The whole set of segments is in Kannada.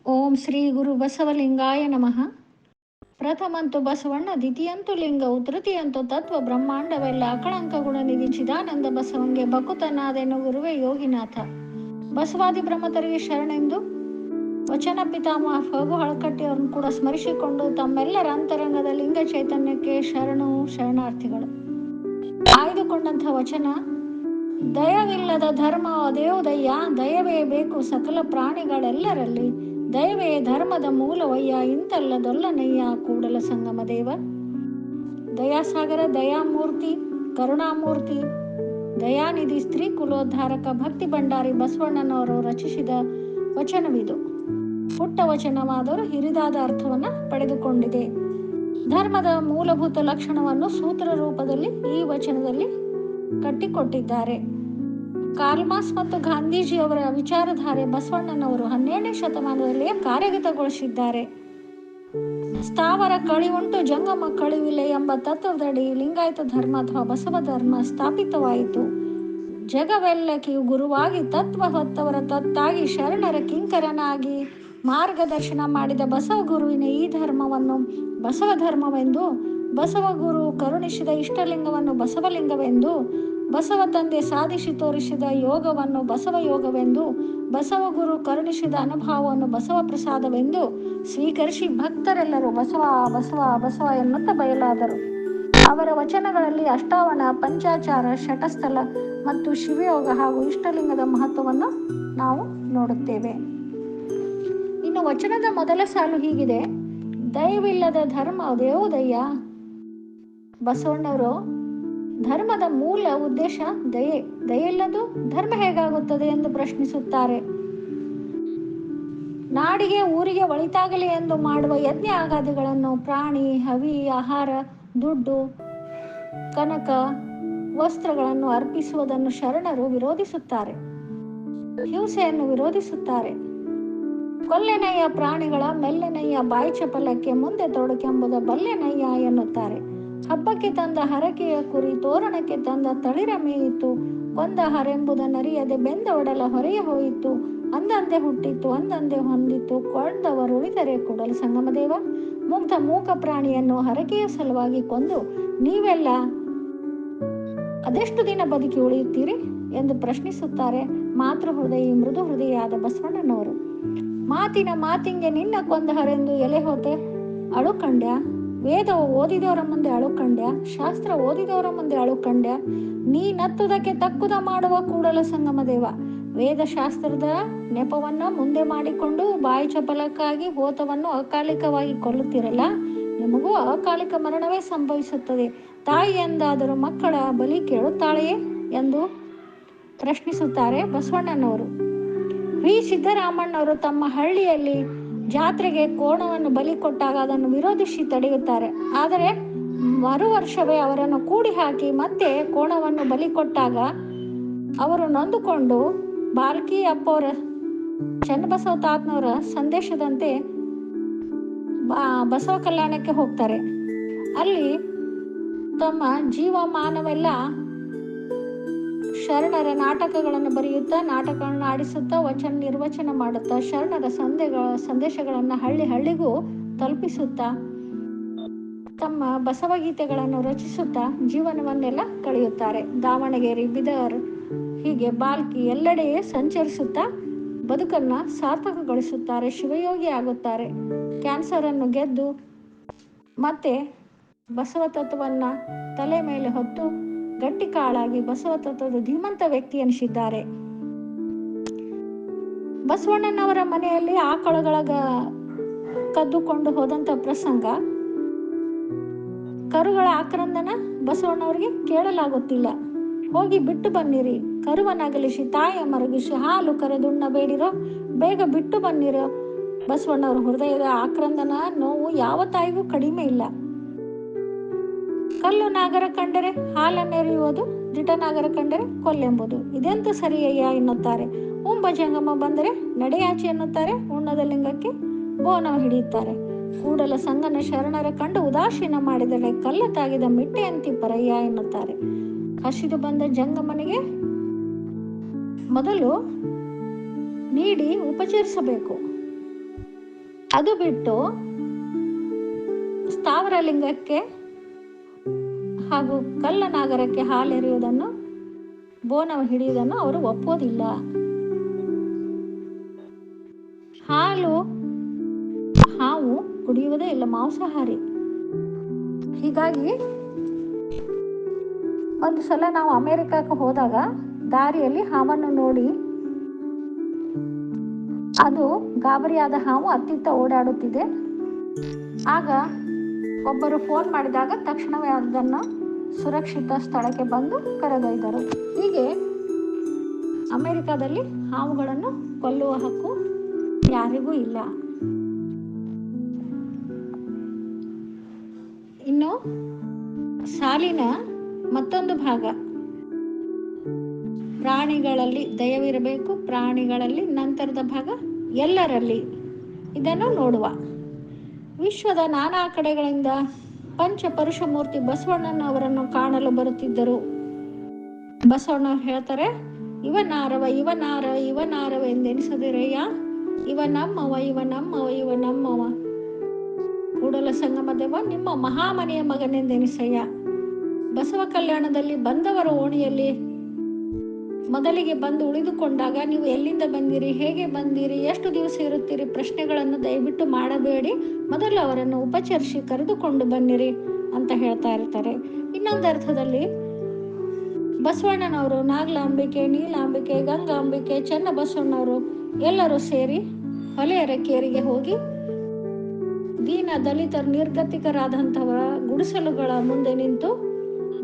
ಓಂ ಶ್ರೀ ಗುರು ಬಸವಲಿಂಗಾಯ ನಮಃ. ಪ್ರಥಮಂತು ಬಸವಣ್ಣ, ದ್ವಿತೀಯಂತು ಲಿಂಗವು, ತೃತೀಯಂತು ತತ್ವ ಬ್ರಹ್ಮಾಂಡವೆಲ್ಲ ಅಕಳಂಕ ಗುಣನಿಧಿ ಚಿದಾನಂದ ಬಸವಂಗೆ ಬಕುತನಾದೆನು ಗುರುವೇ ಯೋಗಿನಾಥ. ಬಸವಾದಿ ಬ್ರಹ್ಮತರಿಗೆ ಶರಣೆಂದು ವಚನ ಪಿತಾಮಹ ಫಗು ಹಳಕಟ್ಟಿಯವರನ್ನು ಕೂಡ ಸ್ಮರಿಸಿಕೊಂಡು ತಮ್ಮೆಲ್ಲರ ಅಂತರಂಗದ ಲಿಂಗ ಚೈತನ್ಯಕ್ಕೆ ಶರಣಾರ್ಥಿಗಳು. ಆಯ್ದುಕೊಂಡಂಥ ವಚನ: ದಯವಿಲ್ಲದ ಧರ್ಮ ಅದೇವುದಯ್ಯ, ದಯವೇ ಬೇಕು ಸಕಲ ಪ್ರಾಣಿಗಳೆಲ್ಲರಲ್ಲಿ, ದಯವೇ ಧರ್ಮದ ಮೂಲವಯ್ಯ, ಇಂತಲ್ಲದೊಲ್ಲನಯ್ಯ ಕೂಡಲ ಸಂಗಮ ದೇವ. ದಯಾಸಾಗರ, ದಯಾಮೂರ್ತಿ, ಕರುಣಾಮೂರ್ತಿ, ದಯಾನಿಧಿ, ಸ್ತ್ರೀ ಕುಲೋದ್ಧಾರಕ, ಭಕ್ತಿ ಭಂಡಾರಿ ಬಸವಣ್ಣನವರು ರಚಿಸಿದ ವಚನವಿದು. ಪುಟ್ಟ ವಚನವಾದರೂ ಹಿರಿದಾದ ಅರ್ಥವನ್ನು ಪಡೆದುಕೊಂಡಿದೆ. ಧರ್ಮದ ಮೂಲಭೂತ ಲಕ್ಷಣವನ್ನು ಸೂತ್ರ ರೂಪದಲ್ಲಿ ಈ ವಚನದಲ್ಲಿ ಕಟ್ಟಿಕೊಟ್ಟಿದ್ದಾರೆ. ಕಾರ್ಲ್ಮಾರ್ಕ್ಸ್ ಮತ್ತು ಗಾಂಧೀಜಿಯವರ ವಿಚಾರಧಾರೆ ಬಸವಣ್ಣನವರು 12ನೇ ಶತಮಾನದಲ್ಲಿಯೇ ಕಾರ್ಯಗತಗೊಳಿಸಿದ್ದಾರೆ. ಸ್ಥಾವರ ಕಳಿವುಂಟು ಜಂಗಮ ಕಳಿವಿಲ್ಲ ಎಂಬ ತತ್ವದಡಿ ಲಿಂಗಾಯತ ಧರ್ಮ ಅಥವಾ ಬಸವ ಧರ್ಮ ಸ್ಥಾಪಿತವಾಯಿತು. ಜಗವೆಲ್ಲಕ್ಕಿಯೂ ಗುರುವಾಗಿ ತತ್ವ ಹೊತ್ತವರ ತತ್ತಾಗಿ ಶರಣರ ಕಿಂಕರನಾಗಿ ಮಾರ್ಗದರ್ಶನ ಮಾಡಿದ ಬಸವ ಗುರುವಿನ ಈ ಧರ್ಮವನ್ನು ಬಸವ ಧರ್ಮವೆಂದು, ಬಸವ ಗುರು ಕರುಣಿಸಿದ ಇಷ್ಟಲಿಂಗವನ್ನು ಬಸವಲಿಂಗವೆಂದು, ಬಸವ ತಂದೆ ಸಾಧಿಸಿ ತೋರಿಸಿದ ಯೋಗವನ್ನು ಬಸವ ಯೋಗವೆಂದು, ಬಸವ ಗುರು ಕರುಣಿಸಿದ ಅನುಭವವನ್ನು ಬಸವ ಪ್ರಸಾದವೆಂದು ಸ್ವೀಕರಿಸಿ ಭಕ್ತರೆಲ್ಲರೂ ಬಸವ ಬಸವ ಬಸವ ಎನ್ನುತ್ತಾ ಬಯಲಾದರು. ಅವರ ವಚನಗಳಲ್ಲಿ ಅಷ್ಟಾವರಣ, ಪಂಚಾಚಾರ, ಶಟಸ್ಥಲ ಮತ್ತು ಶಿವಯೋಗ ಹಾಗೂ ಇಷ್ಟಲಿಂಗದ ಮಹತ್ವವನ್ನು ನಾವು ನೋಡುತ್ತೇವೆ. ಇನ್ನು ವಚನದ ಮೊದಲ ಸಾಲು ಹೀಗಿದೆ: ದಯವಿಲ್ಲದ ಧರ್ಮ ಅದೇವುದಯ್ಯ. ಬಸವಣ್ಣವರು ಧರ್ಮದ ಮೂಲ ಉದ್ದೇಶ ದಯೆ. ದಯೆಯಿಲ್ಲದು ಧರ್ಮ ಹೇಗಾಗುತ್ತದೆ ಎಂದು ಪ್ರಶ್ನಿಸುತ್ತಾರೆ. ನಾಡಿಗೆ ಊರಿಗೆ ಒಳಿತಾಗಲಿ ಎಂದು ಮಾಡುವ ಯಜ್ಞ ಆಗಾದಿಗಳನ್ನು, ಪ್ರಾಣಿ, ಹವಿ, ಆಹಾರ, ದುಡ್ಡು, ಕನಕ, ವಸ್ತ್ರಗಳನ್ನು ಅರ್ಪಿಸುವುದನ್ನು ಶರಣರು ವಿರೋಧಿಸುತ್ತಾರೆ. ಹಿಂಸೆಯನ್ನು ವಿರೋಧಿಸುತ್ತಾರೆ. ಕೊಲ್ಲೆನಯ್ಯ ಪ್ರಾಣಿಗಳ, ಮೆಲ್ಲೆನಯ್ಯ ಬಾಯಿ ಚಪಲಕ್ಕೆ, ಮುಂದೆ ತೊಡಕೆಂಬುದ ಬಲ್ಲೆನಯ್ಯ ಎನ್ನುತ್ತಾರೆ. ಹಬ್ಬಕ್ಕೆ ತಂದ ಹರಕೆಯ ಕುರಿ ತೋರಣಕ್ಕೆ ತಂದ ತಳಿರ ಮೇಯಿತು, ಕೊಂದ ಹರೆಂಬುದನ್ನರಿಯದೆ ಬೆಂದ ಒಡಲ ಹೊರೆಯ ಹೋಯಿತು, ಅಂದಂದೆ ಹುಟ್ಟಿತು ಅಂದಂದೆ ಹೊಂದಿತು, ಕೊಂದವರು ಉಳಿದರೆ ಕೂಡಲ ಸಂಗಮದೇವ. ಮುಗ್ಧ ಮೂಕ ಪ್ರಾಣಿಯನ್ನು ಹರಕೆಯ ಸಲುವಾಗಿ ಕೊಂದು ನೀವೆಲ್ಲ ಅದೆಷ್ಟು ದಿನ ಬದುಕಿ ಉಳಿಯುತ್ತೀರಿ ಎಂದು ಪ್ರಶ್ನಿಸುತ್ತಾರೆ ಮಾತೃ ಹೃದಯಿ, ಮೃದು ಹೃದಯಾದ ಬಸವಣ್ಣನವರು. ಮಾತಿನ ಮಾತಿಂಗೆ ನಿನ್ನ ಕೊಂದಹರೆಂದು ಎಲೆ ಹೋತೆ ಅಳುಕಂಡ್ಯ, ವೇದ ಓದಿದವರ ಮುಂದೆ ಅಳುಕಂಡ್ಯ, ಶಾಸ್ತ್ರ ಓದಿದವರ ಮುಂದೆ ಅಳುಕಂಡ್ಯ, ನೀ ನತ್ತುದಕ್ಕೆ ತಕ್ಕುದ ಮಾಡುವ ಕೂಡಲ ಸಂಗಮ ದೇವ. ವೇದ ಶಾಸ್ತ್ರದ ನೆಪವನ್ನು ಮುಂದೆ ಮಾಡಿಕೊಂಡು ಬಾಯಿ ಚಪಲಕ್ಕಾಗಿ ಹೋತವನ್ನು ಅಕಾಲಿಕವಾಗಿ ಕೊಲ್ಲುತ್ತಿರಲ್ಲ, ನಿಮಗೂ ಅಕಾಲಿಕ ಮರಣವೇ ಸಂಭವಿಸುತ್ತದೆ. ತಾಯಿ ಎಂದಾದರೂ ಮಕ್ಕಳ ಬಲಿ ಕೇಳುತ್ತಾಳೆಯೇ ಎಂದು ಪ್ರಶ್ನಿಸುತ್ತಾರೆ ಬಸವಣ್ಣನವರು. ವಿ ಸಿದ್ದರಾಮಣ್ಣವರು ತಮ್ಮ ಹಳ್ಳಿಯಲ್ಲಿ ಜಾತ್ರೆಗೆ ಕೋಣವನ್ನು ಬಲಿ ಕೊಟ್ಟಾಗ ಅದನ್ನು ವಿರೋಧಿಸಿ ತಡೆಯುತ್ತಾರೆ. ಆದರೆ ಮರು ವರ್ಷವೇ ಅವರನ್ನು ಕೂಡಿ ಹಾಕಿ ಮತ್ತೆ ಕೋಣವನ್ನು ಬಲಿ ಕೊಟ್ಟಾಗ ಅವರು ನೊಂದುಕೊಂಡು ಬಾಲ್ಕಿ ಅಪ್ಪವರ ಚನ್ನಬಸವ ತಾತನವರ ಸಂದೇಶದಂತೆ ಬಸವ ಕಲ್ಯಾಣಕ್ಕೆ ಹೋಗ್ತಾರೆ. ಅಲ್ಲಿ ತಮ್ಮ ಜೀವಮಾನವೆಲ್ಲ ಶರಣರ ನಾಟಕಗಳನ್ನು ಬರೆಯುತ್ತಾ, ನಾಟಕಗಳನ್ನು ಆಡಿಸುತ್ತಾ, ವಚನ ನಿರ್ವಚನ ಮಾಡುತ್ತಾ, ಶರಣರ ಸಂದೇಶಗಳನ್ನು ಹಳ್ಳಿ ಹಳ್ಳಿಗೂ ತಲುಪಿಸುತ್ತಾ, ತಮ್ಮ ಬಸವಗೀತೆಗಳನ್ನು ರಚಿಸುತ್ತಾ ಜೀವನವನ್ನೆಲ್ಲ ಕಳೆಯುತ್ತಾರೆ. ದಾವಣಗೆರೆ, ಬೀದರ್, ಹೀಗೆ ಬಾಲ್ಕಿ ಎಲ್ಲೆಡೆಯೇ ಸಂಚರಿಸುತ್ತಾ ಬದುಕನ್ನು ಸಾರ್ಥಕಗೊಳಿಸುತ್ತಾರೆ. ಶಿವಯೋಗಿ ಆಗುತ್ತಾರೆ. ಕ್ಯಾನ್ಸರನ್ನು ಗೆದ್ದು ಮತ್ತೆ ಬಸವ ತತ್ವವನ್ನು ತಲೆ ಮೇಲೆ ಹೊತ್ತು ಗಟ್ಟಿ ಕಾಳಾಗಿ ಬಸವ ತತ್ವದ ಧೀಮಂತ ವ್ಯಕ್ತಿ ಎನಿಸಿದ್ದಾರೆ. ಬಸವಣ್ಣನವರ ಮನೆಯಲ್ಲಿ ಆಕಳುಗಳ ಕದ್ದುಕೊಂಡು ಹೋದಂಥ ಪ್ರಸಂಗ, ಕರುಗಳ ಆಕ್ರಂದನ ಬಸವಣ್ಣವರಿಗೆ ಕೇಳಲಾಗುತ್ತಿಲ್ಲ. ಹೋಗಿ ಬಿಟ್ಟು ಬನ್ನಿರಿ, ಕರುವನ್ನಗಲಿಸಿ ತಾಯಿಯ ಮರಗಿಸಿ ಹಾಲು ಕರೆದುಣ್ಣಬೇಡಿರೋ, ಬೇಗ ಬಿಟ್ಟು ಬನ್ನಿರೋ. ಬಸವಣ್ಣವರ ಹೃದಯದ ಆಕ್ರಂದನ ನೋವು ಯಾವ ತಾಯಿಗೂ ಕಡಿಮೆ ಇಲ್ಲ. ಕಲ್ಲು ನಾಗರ ಕಂಡರೆ ಹಾಲನ್ನೆರೆಯುವುದು, ದಿಟನಾಗರ ಕಂಡರೆ ಕೊಲ್ಲೆಂಬುದು, ಇದೆಂತೂ ಸರಿಯಯ್ಯ ಎನ್ನುತ್ತಾರೆ. ಉಂಬ ಜಂಗಮ ಬಂದರೆ ನಡೆಯಾಚೆ ಎನ್ನುತ್ತಾರೆ. ಉಣ್ಣದ ಲಿಂಗಕ್ಕೆ ಬೋನವ ಹಿಡಿಯುತ್ತಾರೆ. ಕೂಡಲ ಸಂಗನ ಶರಣರ ಕಂಡು ಉದಾಸೀನ ಮಾಡಿದರೆ ಕಲ್ಲ ತಾಗಿದ ಮಿಟ್ಟೆಯಂತಿ ಪರಯ್ಯ ಎನ್ನುತ್ತಾರೆ. ಹಸಿದು ಬಂದ ಜಂಗಮನಿಗೆ ಮೊದಲು ನೀಡಿ ಉಪಚರಿಸಬೇಕು. ಅದು ಬಿಟ್ಟು ಸ್ಥಾವರ ಲಿಂಗಕ್ಕೆ ಹಾಗೂ ಕಲ್ಲನಾಗರಕ್ಕೆ ಹಾಲೆರೆಯುವುದನ್ನು, ಬೋನ ಹಿಡಿಯುವುದನ್ನು ಅವರು ಒಪ್ಪೋದಿಲ್ಲ. ಹಾವು ಕುಡಿಯುವುದೇ ಇಲ್ಲ, ಮಾಂಸಾಹಾರಿ. ಹೀಗಾಗಿ ಒಂದು ಸಲ ನಾವು ಅಮೆರಿಕಕ್ಕೆ ಹೋದಾಗ ದಾರಿಯಲ್ಲಿ ಹಾವನ್ನು ನೋಡಿ, ಅದು ಗಾಬರಿಯಾದ ಹಾವು ಅತ್ತಿತ್ತ ಓಡಾಡುತ್ತಿದೆ. ಆಗ ಒಬ್ಬರು ಫೋನ್ ಮಾಡಿದಾಗ ತಕ್ಷಣವೇ ಅದನ್ನು ಸುರಕ್ಷಿತ ಸ್ಥಳಕ್ಕೆ ಬಂದು ಕರೆದೊಯ್ದರು. ಹೀಗೆ ಅಮೆರಿಕದಲ್ಲಿ ಹಾವುಗಳನ್ನು ಕೊಲ್ಲುವ ಹಕ್ಕು ಯಾರಿಗೂ ಇಲ್ಲ. ಇನ್ನು ಸಾಲಿನ ಮತ್ತೊಂದು ಭಾಗ, ಪ್ರಾಣಿಗಳಲ್ಲಿ ದಯವಿರಬೇಕು, ಪ್ರಾಣಿಗಳಲ್ಲಿ ನಂತರದ ಭಾಗ ಎಲ್ಲರಲ್ಲಿ. ಇದನ್ನು ನೋಡುವ. ವಿಶ್ವದ ನಾನಾ ಕಡೆಗಳಿಂದ ಪಂಚಪರುಷಮೂರ್ತಿ ಬಸವಣ್ಣನವರನ್ನು ಕಾಣಲು ಬರುತ್ತಿದ್ದರು. ಬಸವಣ್ಣವ್ರು ಹೇಳ್ತಾರೆ, ಇವನಾರವ ಎಂದೆನಿಸದಿರಯ್ಯ, ಇವ ನಮ್ಮವ ಕೂಡಲ ಸಂಗಮ ದೇವ ನಿಮ್ಮ ಮಹಾಮನೆಯ ಮಗನೆಂದೆನಿಸಯ್ಯ. ಬಸವ ಕಲ್ಯಾಣದಲ್ಲಿ ಬಂದವರ ಓಣಿಯಲ್ಲಿ ಮೊದಲಿಗೆ ಬಂದು ಉಳಿದುಕೊಂಡಾಗ ನೀವು ಎಲ್ಲಿಂದ ಬಂದಿರಿ, ಹೇಗೆ ಬಂದಿರಿ, ಎಷ್ಟು ದಿವಸ ಇರುತ್ತೀರಿ ಪ್ರಶ್ನೆಗಳನ್ನು ದಯವಿಟ್ಟು ಮಾಡಬೇಡಿ. ಮೊದಲು ಅವರನ್ನು ಉಪಚರಿಸಿ ಕರೆದುಕೊಂಡು ಬನ್ನಿರಿ ಅಂತ ಹೇಳ್ತಾ ಇರ್ತಾರೆ. ಇನ್ನೊಂದು ಅರ್ಥದಲ್ಲಿ ಬಸವಣ್ಣನವರು, ನಾಗಲಾಂಬಿಕೆ, ನೀಲಾಂಬಿಕೆ, ಗಂಗಾಂಬಿಕೆ, ಚನ್ನಬಸವಣ್ಣವರು ಎಲ್ಲರೂ ಸೇರಿ ಹೊಲೆಯರ ಕೇರಿಗೆ ಹೋಗಿ ದೀನ ದಲಿತರು ನಿರ್ಗತಿಕರಾದಂಥವರ ಗುಡಿಸಲುಗಳ ಮುಂದೆ ನಿಂತು,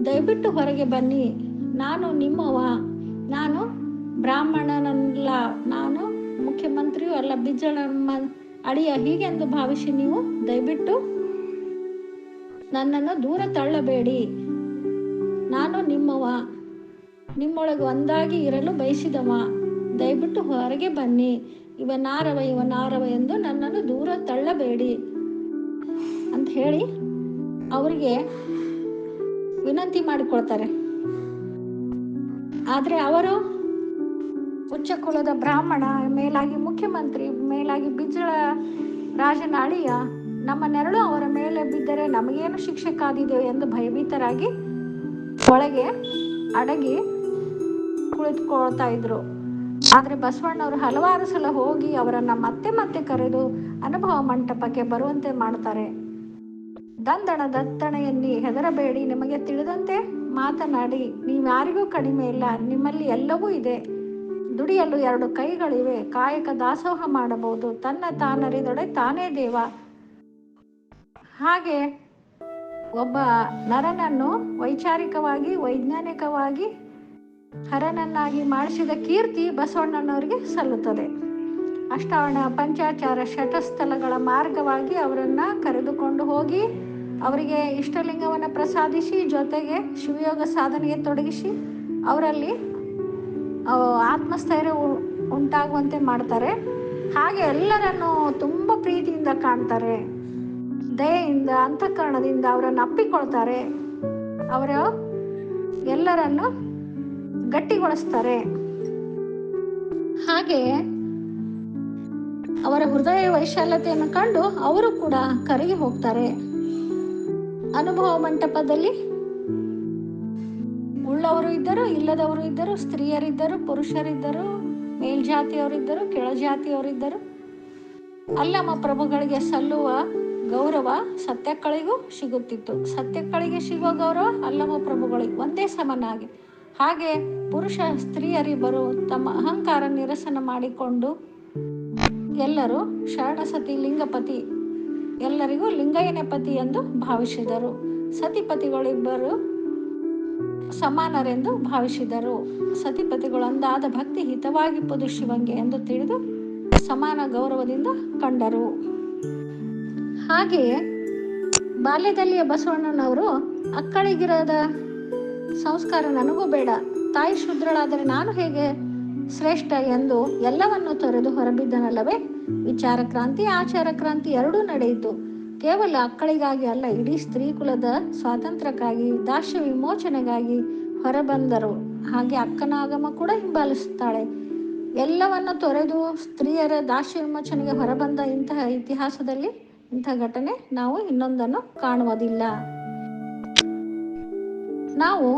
ದಯವಿಟ್ಟು ಹೊರಗೆ ಬನ್ನಿ, ನಾನು ನಿಮ್ಮವ, ನಾನು ಬ್ರಾಹ್ಮಣನಲ್ಲ, ನಾನು ಮುಖ್ಯಮಂತ್ರಿಯೂ ಅಲ್ಲ, ಬಿಜ್ಜಳಮ್ಮ ಅಳಿಯ, ಹೀಗೆಂದು ಭಾವಿಸಿ ನೀವು ದಯವಿಟ್ಟು ನನ್ನನ್ನು ದೂರ ತಳ್ಳಬೇಡಿ, ನಾನು ನಿಮ್ಮವ, ನಿಮ್ಮೊಳಗೆ ಒಂದಾಗಿ ಇರಲು ಬಯಸಿದವ, ದಯವಿಟ್ಟು ಹೊರಗೆ ಬನ್ನಿ, ಇವನಾರವ ಎಂದು ನನ್ನನ್ನು ದೂರ ತಳ್ಳಬೇಡಿ ಅಂತ ಹೇಳಿ ಅವರಿಗೆ ವಿನಂತಿ ಮಾಡಿಕೊಳ್ತಾರೆ. ಆದರೆ ಅವರು ಉಚ್ಚ ಕುಲದ ಬ್ರಾಹ್ಮಣ, ಮೇಲಾಗಿ ಮುಖ್ಯಮಂತ್ರಿ, ಮೇಲಾಗಿ ಬಿಜ್ಜಳ ರಾಜನ ಅಳಿಯ, ನಮ್ಮ ನೆರಳು ಅವರ ಮೇಲೆ ಬಿದ್ದರೆ ನಮಗೇನು ಶಿಕ್ಷೆ ಕಾದಿದೆಯೋ ಎಂದು ಭಯಭೀತರಾಗಿ ಒಳಗೆ ಅಡಗಿ ಕುಳಿತುಕೊಳ್ತಾ ಇದ್ರು. ಆದರೆ ಬಸವಣ್ಣವರು ಹಲವಾರು ಸಲ ಹೋಗಿ ಅವರನ್ನು ಮತ್ತೆ ಕರೆದು ಅನುಭವ ಮಂಟಪಕ್ಕೆ ಬರುವಂತೆ ಮಾಡ್ತಾರೆ. ದಂದಣ ದತ್ತಣೆಯಲ್ಲಿ ಹೆದರಬೇಡಿ, ನಿಮಗೆ ತಿಳಿದಂತೆ ಮಾತನಾಡಿ, ನೀವ್ಯಾರಿಗೂ ಕಡಿಮೆ ಇಲ್ಲ, ನಿಮ್ಮಲ್ಲಿ ಎಲ್ಲವೂ ಇದೆ, ದುಡಿಯಲು 2 ಕೈಗಳಿವೆ, ಕಾಯಕ ದಾಸೋಹ ಮಾಡಬಹುದು, ತನ್ನ ತಾನರಿದೊಡೆ ತಾನೇ ದೇವ. ಹಾಗೆ ಒಬ್ಬ ನರನನ್ನು ವೈಚಾರಿಕವಾಗಿ ವೈಜ್ಞಾನಿಕವಾಗಿ ಹರನನ್ನಾಗಿ ಮಾಡಿಸಿದ ಕೀರ್ತಿ ಬಸವಣ್ಣನವರಿಗೆ ಸಲ್ಲುತ್ತದೆ. ಅಷ್ಟಾವರಣ ಪಂಚಾಚಾರ ಶಟಸ್ಥಲಗಳ ಮಾರ್ಗವಾಗಿ ಅವರನ್ನು ಕರೆದುಕೊಂಡು ಹೋಗಿ ಅವರಿಗೆ ಇಷ್ಟಲಿಂಗವನ್ನು ಪ್ರಸಾದಿಸಿ, ಜೊತೆಗೆ ಶಿವಯೋಗ ಸಾಧನೆಗೆ ತೊಡಗಿಸಿ ಅವರಲ್ಲಿ ಆತ್ಮಸ್ಥೈರ್ಯ ಉಂಟಾಗುವಂತೆ ಮಾಡ್ತಾರೆ. ಹಾಗೆ ಎಲ್ಲರನ್ನು ತುಂಬ ಪ್ರೀತಿಯಿಂದ ಕಾಣ್ತಾರೆ, ದಯೆಯಿಂದ, ಅಂತಃಕರಣದಿಂದ ಅವರನ್ನು ಅಪ್ಪಿಕೊಳ್ತಾರೆ, ಅವರ ಎಲ್ಲರನ್ನು ಗಟ್ಟಿಗೊಳಿಸ್ತಾರೆ. ಹಾಗೆ ಅವರ ಹೃದಯ ವೈಶಾಲ್ಯತೆಯನ್ನು ಕಂಡು ಅವರು ಕೂಡ ಕರಗಿ ಹೋಗ್ತಾರೆ. ಅನುಭವ ಮಂಟಪದಲ್ಲಿ ಉಳ್ಳವರು ಇದ್ದರು, ಇಲ್ಲದವರು ಇದ್ದರು, ಸ್ತ್ರೀಯರಿದ್ದರು, ಪುರುಷರಿದ್ದರು, ಮೇಲ್ಜಾತಿಯವರಿದ್ದರು, ಕೆಳಜಾತಿಯವರಿದ್ದರು. ಅಲ್ಲಮ ಪ್ರಭುಗಳಿಗೆ ಸಲ್ಲುವ ಗೌರವ ಸತ್ಯಕ್ಕಳಿಗೂ ಸಿಗುತ್ತಿತ್ತು, ಸತ್ಯಕ್ಕಳಿಗೆ ಸಿಗುವ ಗೌರವ ಅಲ್ಲಮ ಪ್ರಭುಗಳಿಗೆ ಒಂದೇ ಸಮನಾಗಿ. ಹಾಗೆ ಪುರುಷ ಸ್ತ್ರೀಯರಿಬ್ಬರು ತಮ್ಮ ಅಹಂಕಾರ ನಿರಸನ ಮಾಡಿಕೊಂಡು ಎಲ್ಲರೂ ಶರಣಸತಿ ಲಿಂಗಪತಿ, ಎಲ್ಲರಿಗೂ ಲಿಂಗಯ್ಯನೇ ಪತಿ ಎಂದು ಭಾವಿಸಿದರು. ಸತಿಪತಿಗಳಿಬ್ಬರು ಸಮಾನರೆಂದು ಭಾವಿಸಿದರು. ಸತಿಪತಿಗಳೊಂದಾದ ಭಕ್ತಿ ಹಿತವಾಗಿ ಪುದು ಶಿವಂಗೆ ಎಂದು ತಿಳಿದು ಸಮಾನ ಗೌರವದಿಂದ ಕಂಡರು. ಹಾಗೆಯೇ ಬಾಲ್ಯದಲ್ಲಿಯ ಬಸವಣ್ಣನವರು ಅಕ್ಕಳಿಗಿರದ ಸಂಸ್ಕಾರ ನನಗೂ ಬೇಡ, ತಾಯಿ ಶೂದ್ರಳಾದರೆ ನಾನು ಹೇಗೆ ಶ್ರೇಷ್ಠ ಎಂದು ಎಲ್ಲವನ್ನು ತೊರೆದು ಹೊರಬಿದ್ದನಲ್ಲವೇ. ವಿಚಾರ ಕ್ರಾಂತಿ, ಆಚಾರ ಕ್ರಾಂತಿ ಎರಡೂ ನಡೆಯಿತು. ಕೇವಲ ಅಕ್ಕಳಿಗಾಗಿ ಅಲ್ಲ, ಇಡೀ ಸ್ತ್ರೀ ಕುಲದ ಸ್ವಾತಂತ್ರ್ಯಕ್ಕಾಗಿ, ದಾಸ್ಯ ವಿಮೋಚನೆಗಾಗಿ ಹೊರಬಂದರು. ಹಾಗೆ ಅಕ್ಕನ ಆಗಮ ಕೂಡ ಹಿಂಬಾಲಿಸುತ್ತಾಳೆ. ಎಲ್ಲವನ್ನು ತೊರೆದು ಸ್ತ್ರೀಯರ ದಾಸ್ಯ ವಿಮೋಚನೆಗೆ ಹೊರಬಂದ ಇಂತಹ ಇತಿಹಾಸದಲ್ಲಿ ಇಂಥ ಘಟನೆ ನಾವು ಇನ್ನೊಂದನ್ನು ಕಾಣುವುದಿಲ್ಲ. ನಾವು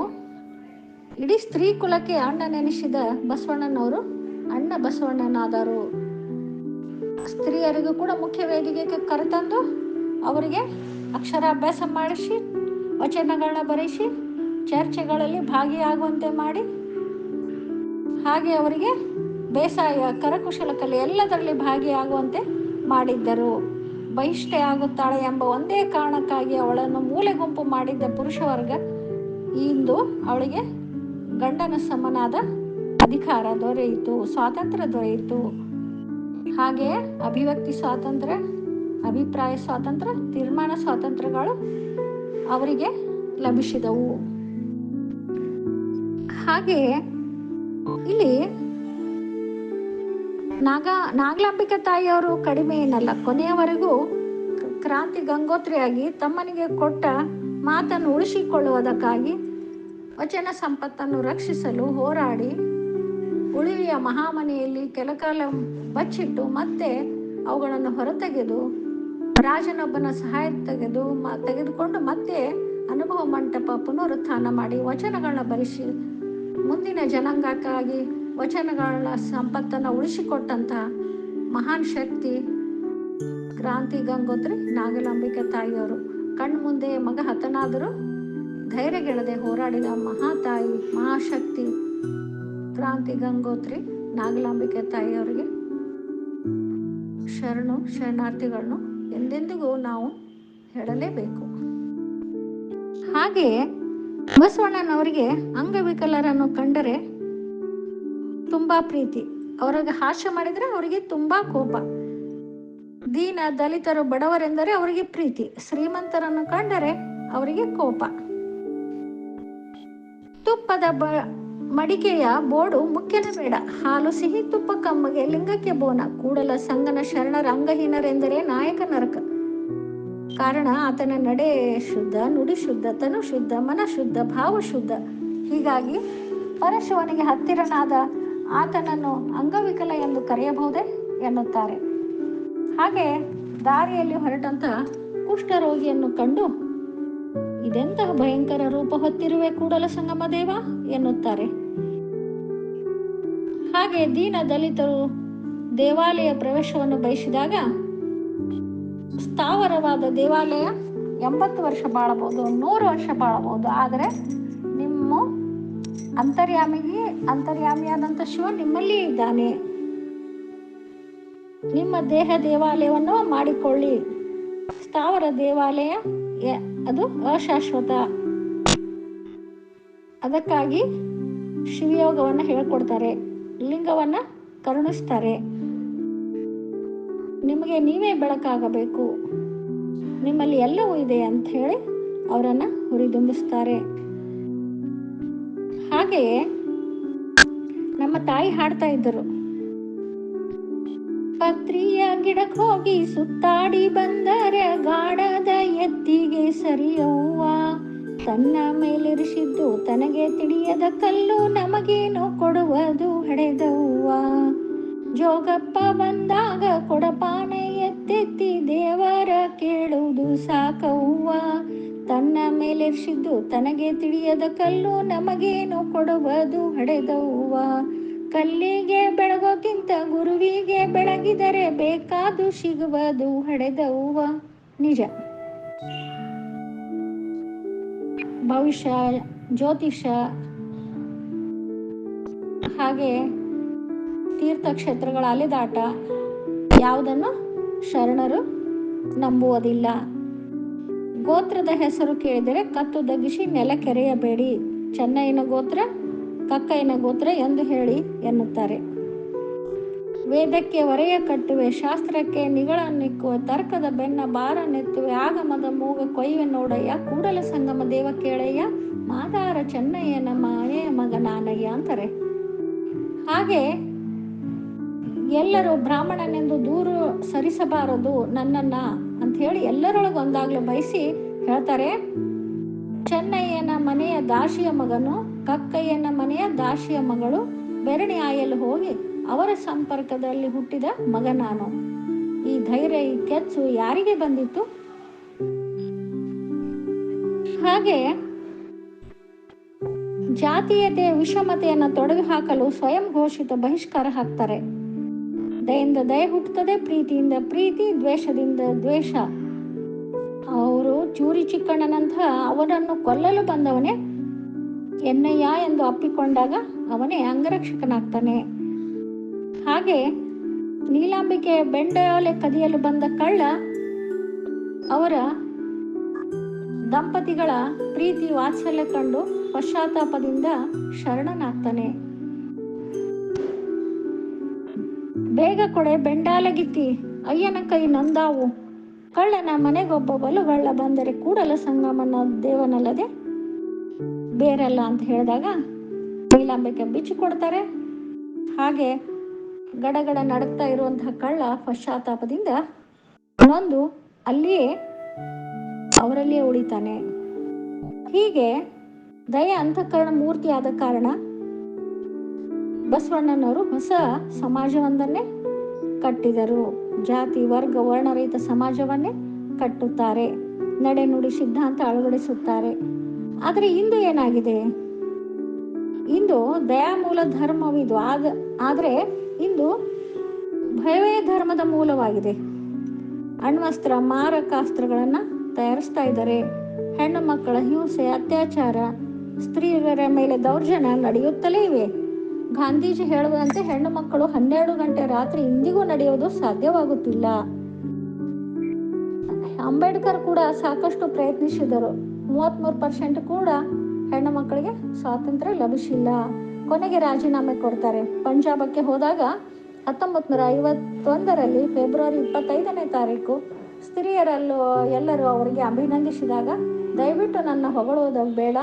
ಇಡೀ ಸ್ತ್ರೀ ಕುಲಕ್ಕೆ ಅಣ್ಣ ನೆನೆಸಿದ ಬಸವಣ್ಣನವರು ಅಣ್ಣ ಬಸವಣ್ಣನಾದರು. ಸ್ತ್ರೀಯರಿಗೂ ಕೂಡ ಮುಖ್ಯ ವೇದಿಕೆಗೆ ಕರೆತಂದು ಅವರಿಗೆ ಅಕ್ಷರಾಭ್ಯಾಸ ಮಾಡಿಸಿ, ವಚನಗಳನ್ನ ಬರೆಸಿ, ಚರ್ಚೆಗಳಲ್ಲಿ ಭಾಗಿಯಾಗುವಂತೆ ಮಾಡಿ, ಹಾಗೆ ಅವರಿಗೆ ಬೇಸಾಯ, ಕರಕುಶಲ ಕಲೆ ಎಲ್ಲದರಲ್ಲಿ ಭಾಗಿಯಾಗುವಂತೆ ಮಾಡಿದ್ದರು. ಬಹಿಷ್ಠೆ ಆಗುತ್ತಾಳೆ ಎಂಬ ಒಂದೇ ಕಾರಣಕ್ಕಾಗಿ ಅವಳನ್ನು ಮೂಲೆ ಗುಂಪು ಮಾಡಿದ್ದ ಪುರುಷ ವರ್ಗ ಇಂದು ಅವಳಿಗೆ ಗಂಡನ ಸಮನಾದ ಅಧಿಕಾರ ದೊರೆಯಿತು, ಸ್ವಾತಂತ್ರ್ಯ ದೊರೆಯಿತು. ಹಾಗೆಯೇ ಅಭಿವ್ಯಕ್ತಿ ಸ್ವಾತಂತ್ರ್ಯ, ಅಭಿಪ್ರಾಯ ಸ್ವಾತಂತ್ರ್ಯ, ತೀರ್ಮಾನ ಸ್ವಾತಂತ್ರ್ಯಗಳು ಅವರಿಗೆ ಲಭಿಸಿದವು. ಹಾಗೆಯೇ ಇಲ್ಲಿ ನಾಗಲಾಂಬಿಕಾ ತಾಯಿಯವರು ಕಡಿಮೆ ಏನಲ್ಲ, ಕೊನೆಯವರೆಗೂ ಕ್ರಾಂತಿ ಗಂಗೋತ್ರಿಯಾಗಿ ತಮ್ಮನಿಗೆ ಕೊಟ್ಟ ಮಾತನ್ನು ಉಳಿಸಿಕೊಳ್ಳುವುದಕ್ಕಾಗಿ ವಚನ ಸಂಪತ್ತನ್ನು ರಕ್ಷಿಸಲು ಹೋರಾಡಿ ಉಳಿವಿಯ ಮಹಾಮನೆಯಲ್ಲಿ ಕೆಲಕಾಲ ಬಚ್ಚಿಟ್ಟು ಮತ್ತೆ ಅವುಗಳನ್ನು ಹೊರತೆಗೆದು ರಾಜನೊಬ್ಬನ ಸಹಾಯ ತೆಗೆದುಕೊಂಡು ಮತ್ತೆ ಅನುಭವ ಮಂಟಪ ಪುನರುತ್ಥಾನ ಮಾಡಿ ವಚನಗಳನ್ನ ಬರೆಸಿ ಮುಂದಿನ ಜನಾಂಗಕ್ಕಾಗಿ ವಚನಗಳ ಸಂಪತ್ತನ್ನು ಉಳಿಸಿಕೊಟ್ಟಂತಹ ಮಹಾನ್ ಶಕ್ತಿ ಕ್ರಾಂತಿ ಗಂಗೋತ್ರಿ ನಾಗಲಾಂಬಿಕಾ ತಾಯಿಯವರು. ಕಣ್ಮುಂದೆ ಮಗ ಹತನಾದರೂ ಧೈರ್ಯಗೆಡದೆ ಹೋರಾಡಿದ ಮಹಾತಾಯಿ, ಮಹಾಶಕ್ತಿ ಕ್ರಾಂತಿ ಗಂಗೋತ್ರಿ ನಾಗಲಾಂಬಿಕಾ ತಾಯಿಯವರಿಗೆ ಶರಣಾರ್ಥಿಗಳನ್ನು ಎಂದೆಂದಿಗೂ ನಾವು ಹೇಳಲೇಬೇಕು. ಹಾಗೆಯೇ ಬಸವಣ್ಣನವರಿಗೆ ಅಂಗವಿಕಲರನ್ನು ಕಂಡರೆ ತುಂಬಾ ಪ್ರೀತಿ, ಅವರಿಗೆ ಹಾಸ್ಯ ಮಾಡಿದರೆ ಅವರಿಗೆ ತುಂಬಾ ಕೋಪ. ದೀನ ದಲಿತರು ಬಡವರೆಂದರೆ ಅವರಿಗೆ ಪ್ರೀತಿ, ಶ್ರೀಮಂತರನ್ನು ಕಂಡರೆ ಅವರಿಗೆ ಕೋಪ. ತುಪ್ಪದ ಮಡಿಕೆಯ ಬೋಡು ಮುಖ್ಯನ ಬೇಡ, ಹಾಲು ಸಿಹಿ ತುಪ್ಪ ಕಮ್ಮಗೆ ಲಿಂಗಕ್ಕೆ ಬೋನ, ಕೂಡಲ ಸಂಗನ ಶರಣರ ಅಂಗಹೀನರೆಂದರೆ ನಾಯಕ ನರಕ. ಕಾರಣ ಆತನ ನಡೆ ಶುದ್ಧ, ನುಡಿ ಶುದ್ಧ, ತನು ಶುದ್ಧ, ಮನ ಶುದ್ಧ, ಭಾವ ಶುದ್ಧ. ಹೀಗಾಗಿ ಪರಶಿವನಿಗೆ ಹತ್ತಿರನಾದ ಆತನನ್ನು ಅಂಗವಿಕಲ ಎಂದು ಕರೆಯಬಹುದೇ ಎನ್ನುತ್ತಾರೆ. ಹಾಗೆ ದಾರಿಯಲ್ಲಿ ಹೊರಟಂತಹ ಕುಷ್ಠರೋಗಿಯನ್ನು ಕಂಡು ಇದೆಂತಹ ಭಯಂಕರ ರೂಪ ಹೊತ್ತಿರುವೆ ಕೂಡಲ ಸಂಗಮ ದೇವ ಎನ್ನುತ್ತಾರೆ. ಹಾಗೆ ದೀನ ದಲಿತರು ದೇವಾಲಯ ಪ್ರವೇಶವನ್ನು ಬಯಸಿದಾಗ ಸ್ಥಾವರವಾದ ದೇವಾಲಯ 80 ವರ್ಷ ಬಾಳಬಹುದು, 100 ವರ್ಷ ಬಾಳಬಹುದು, ಆದರೆ ನಿಮ್ಮ ಅಂತರ್ಯಾಮಿಯಾದಂಥ ಶಿವ ನಿಮ್ಮಲ್ಲಿಯೇ ಇದ್ದಾನೆ. ನಿಮ್ಮ ದೇಹ ದೇವಾಲಯವನ್ನು ಮಾಡಿಕೊಳ್ಳಿ. ಸ್ಥಾವರ ದೇವಾಲಯ ಅದು ಅಶಾಶ್ವತ. ಅದಕ್ಕಾಗಿ ಶಿವಯೋಗವನ್ನು ಹೇಳ್ಕೊಡ್ತಾರೆ, ಲಿಂಗವನ್ನ ಕರುಣಿಸ್ತಾರೆ. ನಿಮಗೆ ನೀವೇ ಬೆಳಕಾಗಬೇಕು, ನಿಮ್ಮಲ್ಲಿ ಎಲ್ಲವೂ ಇದೆ ಅಂತ ಹೇಳಿ ಅವರನ್ನ ಹುರಿದುಂಬಿಸ್ತಾರೆ. ಹಾಗೆಯೇ ನಮ್ಮ ತಾಯಿ ಹಾಡ್ತಾ ಇದ್ದರು, ಪತ್ರಿಯ ಗಿಡಕ್ಕೆ ಹೋಗಿ ಸುತ್ತಾಡಿ ಬಂದರೆ ಗಾಢದ ಎತ್ತಿಗೆ ಸರಿಯವ್ವ, ತನ್ನ ಮೇಲಿರಿಸಿದ್ದು ತನಗೆ ತಿಳಿಯದ ಕಲ್ಲು ನಮಗೇನು ಕೊಡುವುದು ಹಡೆದವ್ವ, ಜೋಗಪ್ಪ ಬಂದಾಗ ಕೊಡಪಾನೆ ಎತ್ತೆತ್ತಿ ದೇವರ ಕೇಳುವುದು ಸಾಕವ್ವ, ತನ್ನ ಮೇಲಿರಿಸಿದ್ದು ತನಗೆ ತಿಳಿಯದ ಕಲ್ಲು ನಮಗೇನು ಕೊಡುವುದು ಹಡೆದವ್ವ, ಕಲ್ಲಿಗೆ ಬೆಳಗೋಕ್ಕಿಂತ ಗುರುವಿಗೆ ಬೆಳಗಿದರೆ ಬೇಕಾದು ಸಿಗುವುದು ಹಡೆದವ್ವ. ನಿಜ. ಭವಿಷ್ಯ, ಜ್ಯೋತಿಷ, ಹಾಗೆ ತೀರ್ಥಕ್ಷೇತ್ರಗಳ ಅಲೆದಾಟ ಯಾವುದನ್ನು ಶರಣರು ನಂಬುವುದಿಲ್ಲ. ಗೋತ್ರದ ಹೆಸರು ಕೇಳಿದರೆ ಕತ್ತು ದಗ್ಗಿಸಿ ನೆಲ ಕೆರೆಯಬೇಡಿ, ಚೆನ್ನೈನ ಗೋತ್ರ ಕಕ್ಕೈನ ಗೋತ್ರ ಎಂದು ಹೇಳಿ ಎನ್ನುತ್ತಾರೆ. ವೇದಕ್ಕೆ ಒರೆಯ ಕಟ್ಟುವೆ, ಶಾಸ್ತ್ರಕ್ಕೆ ನಿಗಳನ್ನಿಕ್ಕುವೆ, ತರ್ಕದ ಬೆನ್ನ ಭಾರ ನೆತ್ತುವೆ, ಆಗಮದ ಮೂಗ ಕೊಯ್ವೆ ನೋಡಯ್ಯ, ಕೂಡಲ ಸಂಗಮ ದೇವ ಕೇಳಯ್ಯ, ಮಾದಾರ ಚೆನ್ನಯ್ಯನ ಮನೆಯ ಮಗ ನಾನಯ್ಯ ಅಂತಾರೆ. ಹಾಗೆ ಎಲ್ಲರೂ ಬ್ರಾಹ್ಮಣನೆಂದು ದೂರು ಸರಿಸಬಾರದು ನನ್ನನ್ನ ಅಂತ ಹೇಳಿ ಎಲ್ಲರೊಳಗೊಂದಾಗ್ಲೂ ಬಯಸಿ ಹೇಳ್ತಾರೆ. ಚೆನ್ನಯ್ಯನ ಮನೆಯ ದಾಸಿಯ ಮಗನು, ಕಕ್ಕಯ್ಯನ ಮನೆಯ ದಾಸಿಯ ಮಗಳು ಬೆರಣಿ ಆಯಲು ಹೋಗಿ ಅವರ ಸಂಪರ್ಕದಲ್ಲಿ ಹುಟ್ಟಿದ ಮಗ ನಾನು. ಈ ಧೈರ್ಯ, ಈ ಕೆಚ್ಚು ಯಾರಿಗೆ ಬಂದಿತ್ತು? ಹಾಗೆ ಜಾತೀಯತೆ ವಿಷಮತೆಯನ್ನು ತೊಡೆದು ಹಾಕಲು ಸ್ವಯಂ ಘೋಷಿತ ಬಹಿಷ್ಕಾರ ಹಾಕ್ತಾರೆ. ದಯೆಯಿಂದ ದಯೆ ಹುಟ್ಟುತ್ತದೆ, ಪ್ರೀತಿಯಿಂದ ಪ್ರೀತಿ, ದ್ವೇಷದಿಂದ ದ್ವೇಷ. ಅವರು ಚೂರಿ ಚಿಕ್ಕಣ್ಣನಂತಹ ಅವನನ್ನು ಕೊಲ್ಲಲು ಬಂದವನೇ ಎನ್ನಯ್ಯ ಎಂದು ಅಪ್ಪಿಕೊಂಡಾಗ ಅವನೇ ಅಂಗರಕ್ಷಕನಾಗ್ತಾನೆ. ಹಾಗೆ ನೀಲಾಂಬಿಕೆ ಬೆಂಡೋಲೆ ಕದಿಯಲು ಬಂದ ಕಳ್ಳ ಅವರ ದಂಪತಿಗಳ ಪ್ರೀತಿ ವಾತ್ಸಲ್ಯ ಕಂಡು ಪಶ್ಚಾತ್ತಾಪದಿಂದ ಶರಣನಾಗ್ತಾನೆ. ಬೇಗ ಕೊಡೆ ಬೆಂಡಾಲಗಿತ್ತಿ, ಅಯ್ಯನ ಕೈ ನೊಂದಾವು, ಕಳ್ಳನ ಮನೆಗೊಬ್ಬ ಬಲುಗಳ್ಳ ಬಂದರೆ ಕೂಡಲ ಸಂಗಮನ ದೇವನಲ್ಲದೆ ಬೇರಲ್ಲ ಅಂತ ಹೇಳಿದಾಗ ನೀಲಾಂಬಿಕೆ ಬಿಚ್ಚಿ ಕೊಡ್ತಾರೆ. ಹಾಗೆ ಗಡಗಡ ನಡುತ್ತಾ ಇರುವಂತಹ ಕಳ್ಳ ಪಶ್ಚಾತ್ತಾಪದಿಂದ ನೊಂದು ಅಲ್ಲಿಯೇ ಅವರಲ್ಲಿಯೇ ಉಳಿತಾನೆ. ಹೀಗೆ ದಯೆ ಅಂತಃಕರಣ ಮೂರ್ತಿ ಆದ ಕಾರಣ ಬಸವಣ್ಣನವರು ಹೊಸ ಸಮಾಜವೊಂದನ್ನೇ ಕಟ್ಟಿದರು. ಜಾತಿ ವರ್ಗ ವರ್ಣರಹಿತ ಸಮಾಜವನ್ನೇ ಕಟ್ಟುತ್ತಾರೆ, ನಡೆನುಡಿ ಸಿದ್ಧಾಂತ ಅಳವಡಿಸುತ್ತಾರೆ. ಆದರೆ ಇಂದು ಏನಾಗಿದೆ? ಇಂದು ದಯಾಮೂಲ ಧರ್ಮವಿದು, ಆದರೆ ಇಂದು ಭಯವೇ ಧರ್ಮದ ಮೂಲವಾಗಿದೆ. ಅಣ್ವಸ್ತ್ರ ಮಾರಕಾಸ್ತ್ರಗಳನ್ನು ತಯಾರಿಸ್ತಾ ಇದ್ದಾರೆ. ಹೆಣ್ಣು ಮಕ್ಕಳ ಹಿಂಸೆ, ಅತ್ಯಾಚಾರ, ಸ್ತ್ರೀಯರ ಮೇಲೆ ದೌರ್ಜನ್ಯ ನಡೆಯುತ್ತಲೇ ಇವೆ. ಗಾಂಧೀಜಿ ಹೇಳುವಂತೆ ಹೆಣ್ಣು ಮಕ್ಕಳು 12 ಗಂಟೆ ರಾತ್ರಿ ಇಂದಿಗೂ ನಡೆಯುವುದು ಸಾಧ್ಯವಾಗುತ್ತಿಲ್ಲ. ಅಂಬೇಡ್ಕರ್ ಕೂಡ ಸಾಕಷ್ಟು ಪ್ರಯತ್ನಿಸಿದರು. 33% ಕೂಡ ಹೆಣ್ಣು ಮಕ್ಕಳಿಗೆ ಸ್ವಾತಂತ್ರ್ಯ ಲಭಿಸಿಲ್ಲ. ಕೊನೆಗೆ ರಾಜೀನಾಮೆ ಕೊಡ್ತಾರೆ. ಪಂಜಾಬಕ್ಕೆ ಹೋದಾಗ 1951ರಲ್ಲಿ ಫೆಬ್ರವರಿ 25ನೇ ತಾರೀಕು ಸ್ತ್ರೀಯರಲ್ಲೂ ಎಲ್ಲರೂ ಅವರಿಗೆ ಅಭಿನಂದಿಸಿದಾಗ, ದಯವಿಟ್ಟು ನನ್ನ ಹೊಗಳುವುದು ಬೇಡ,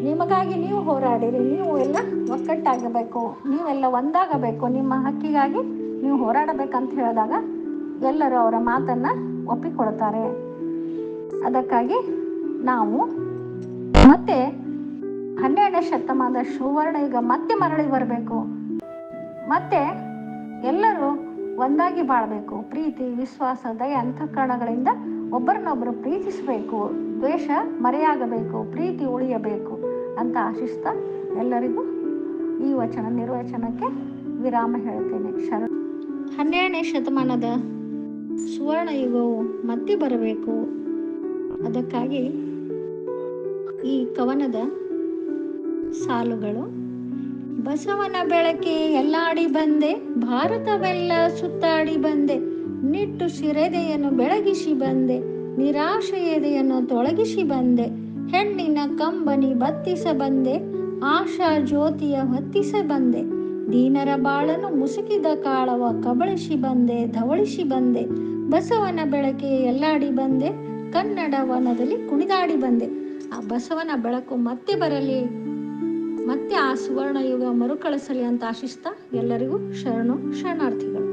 ನಿಮಗಾಗಿ ನೀವು ಹೋರಾಡಿರಿ, ನೀವು ಎಲ್ಲ ಒಕ್ಕಟ್ಟಾಗಬೇಕು, ನೀವೆಲ್ಲ ಒಂದಾಗಬೇಕು, ನಿಮ್ಮ ಹಕ್ಕಿಗಾಗಿ ನೀವು ಹೋರಾಡಬೇಕಂತ ಹೇಳಿದಾಗ ಎಲ್ಲರೂ ಅವರ ಮಾತನ್ನು ಒಪ್ಪಿಕೊಳ್ತಾರೆ. ಅದಕ್ಕಾಗಿ ನಾವು ಮತ್ತೆ 12ನೇ ಶತಮಾನದ ಸುವರ್ಣ ಯುಗ ಮತ್ತೆ ಮರಳಿ ಬರಬೇಕು. ಮತ್ತೆ ಎಲ್ಲರೂ ಒಂದಾಗಿ ಬಾಳಬೇಕು. ಪ್ರೀತಿ, ವಿಶ್ವಾಸ, ದಯೆ ಅಂತಃಕರಣಗಳಿಂದ ಒಬ್ಬರನ್ನೊಬ್ಬರು ಪ್ರೀತಿಸಬೇಕು. ದ್ವೇಷ ಮರೆಯಾಗಬೇಕು, ಪ್ರೀತಿ ಉಳಿಯಬೇಕು ಅಂತ ಆಶಿಸ್ತಾ ಎಲ್ಲರಿಗೂ ಈ ವಚನ ನಿರ್ವಚನಕ್ಕೆ ವಿರಾಮ ಹೇಳ್ತೇನೆ. 12ನೇ ಶತಮಾನದ ಸುವರ್ಣ ಯುಗವು ಮತ್ತೆ ಬರಬೇಕು. ಅದಕ್ಕಾಗಿ ಈ ಕವನದ ಸಾಲುಗಳು: ಬಸವನ ಬೆಳಕೆ ಎಲ್ಲಾಡಿ ಬಂದೆ, ಭಾರತವೆಲ್ಲ ಸುತ್ತಾಡಿ ಬಂದೆ, ನಿಟ್ಟು ಸಿರೆದೆಯನ್ನು ಬೆಳಗಿಸಿ ಬಂದೆ, ನಿರಾಶೆ ಎದೆಯನ್ನು ತೊಳಗಿಸಿ ಬಂದೆ, ಹೆಣ್ಣಿನ ಕಂಬನಿ ಬತ್ತಿಸ ಬಂದೆ, ಆಶಾ ಜ್ಯೋತಿಯ ಹೊತ್ತಿಸ ಬಂದೆ, ದೀನರ ಬಾಳನ್ನು ಮುಸುಕಿದ ಕಾಳವ ಕಬಳಿಸಿ ಬಂದೆ, ಧವಳಿಸಿ ಬಂದೆ, ಬಸವನ ಬೆಳಕೆ ಎಲ್ಲಾಡಿ ಬಂದೆ, ಕನ್ನಡ ವನದಲ್ಲಿ ಕುಣಿದಾಡಿ ಬಂದೆ. ಆ ಬಸವನ ಬೆಳಕು ಮತ್ತೆ ಬರಲಿ, ಮತ್ತೆ ಆ ಸುವರ್ಣ ಯುಗ ಮರುಕಳಿಸಲಿ ಅಂತ ಆಶಿಸ್ತಾ ಎಲ್ಲರಿಗೂ ಶರಣಾರ್ಥಿಗಳು.